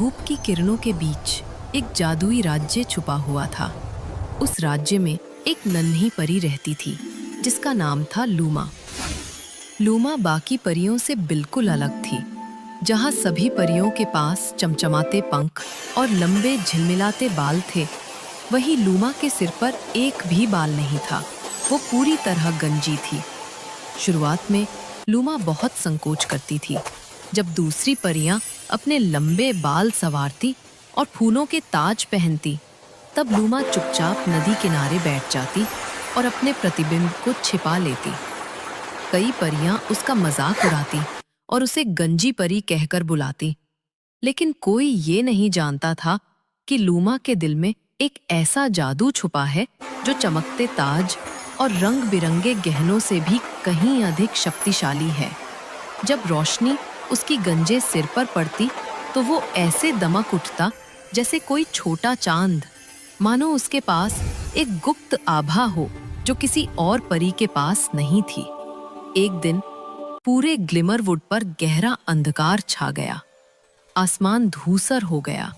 धूप की किरणों के बीच एक जादुई राज्य छुपा हुआ था। उस राज्य में एक नन्ही परी रहती थी जिसका नाम था लूमा। लूमा बाकी परियों से बिल्कुल अलग थी। जहाँ सभी परियों के पास चमचमाते पंख और लंबे झिलमिलाते बाल थे, वहीं लूमा के सिर पर एक भी बाल नहीं था। वो पूरी तरह गंजी थी। शुरुआत में लूमा बहुत संकोच करती थी। जब दूसरी परियां अपने लंबे बाल संवारती और फूलों के ताज पहनती, तब लूमा चुपचाप नदी किनारे बैठ जाती और अपने प्रतिबिंब को छिपा लेती। कई परियां उसका मजाक उड़ाती और उसे गंजी परी कहकर बुलाती, लेकिन कोई ये नहीं जानता था कि लूमा के दिल में एक ऐसा जादू छुपा है जो चमकते ताज और रंग बिरंगे गहनों से भी कहीं अधिक शक्तिशाली है। जब रोशनी उसकी गंजे सिर पर पड़ती तो वो ऐसे दमक उठता जैसे कोई छोटा चांद, मानो उसके पास एक गुप्त आभा हो जो किसी और परी के पास नहीं थी। एक दिन पूरे ग्लिमरवुड पर गहरा अंधकार छा गया। आसमान धूसर हो गया।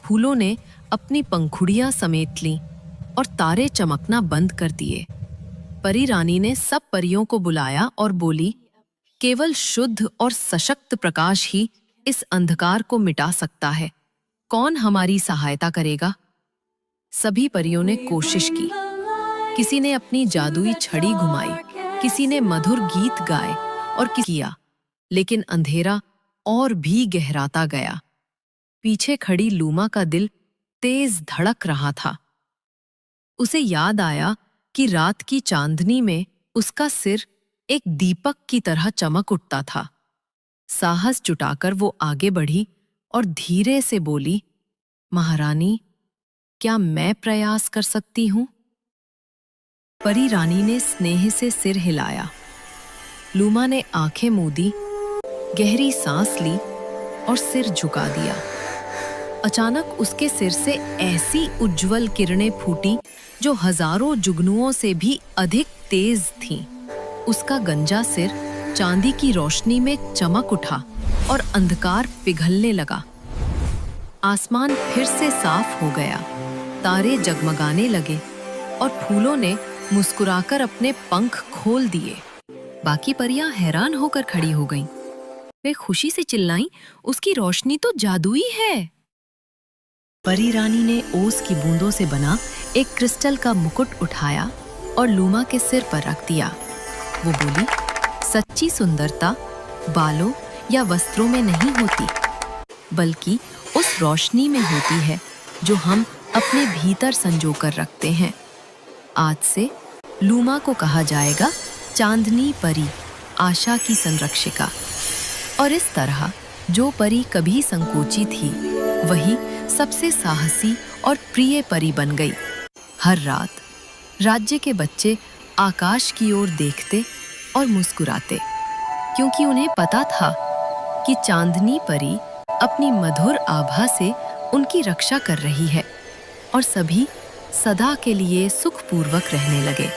फूलों ने अपनी पंखुड़ियां समेट लीं और तारे चमकना बंद कर दिए। परी रानी ने सब परियों को बुलाया और बोली, केवल शुद्ध और सशक्त प्रकाश ही इस अंधकार को मिटा सकता है। कौन हमारी सहायता करेगा? सभी परियों ने कोशिश की। किसी ने अपनी जादुई छड़ी घुमाई, किसी ने मधुर गीत गाए और किया, लेकिन अंधेरा और भी गहराता गया। पीछे खड़ी लूमा का दिल तेज धड़क रहा था। उसे याद आया कि रात की चांदनी में उसका सिर एक दीपक की तरह चमक उठता था। साहस जुटाकर वो आगे बढ़ी और धीरे से बोली, महारानी, क्या मैं प्रयास कर सकती हूँ? परी रानी ने स्नेह से सिर हिलाया। लूमा ने आंखें मूंदी, गहरी सांस ली और सिर झुका दिया। अचानक उसके सिर से ऐसी उज्जवल किरणें फूटी जो हजारों जुगनुओं से भी अधिक तेज थीं। उसका गंजा सिर चांदी की रोशनी में चमक उठा और अंधकार पिघलने लगा। आसमान फिर से साफ हो गया, तारे जगमगाने लगे और फूलों ने मुस्कुराकर अपने पंख खोल दिए। बाकी परियां हैरान होकर खड़ी हो गईं। वे खुशी से चिल्लाईं, उसकी रोशनी तो जादुई है। परी रानी ने ओस की बूंदों से बना एक क्रिस्टल का मुकुट उठाया और लूमा के सिर पर रख दिया। वो बोली, सच्ची सुंदरता बालों या वस्त्रों में नहीं होती, बल्कि उस रोशनी में होती है जो हम अपने भीतर संजोकर रखते हैं। आज से लूमा को कहा जाएगा चांदनी परी, आशा की संरक्षिका। और इस तरह जो परी कभी संकोची थी, वही सबसे साहसी और प्रिय परी बन गई। हर रात राज्य के बच्चे आकाश की ओर देखते और मुस्कुराते, क्योंकि उन्हें पता था कि चांदनी परी अपनी मधुर आभा से उनकी रक्षा कर रही है। और सभी सदा के लिए सुखपूर्वक रहने लगे।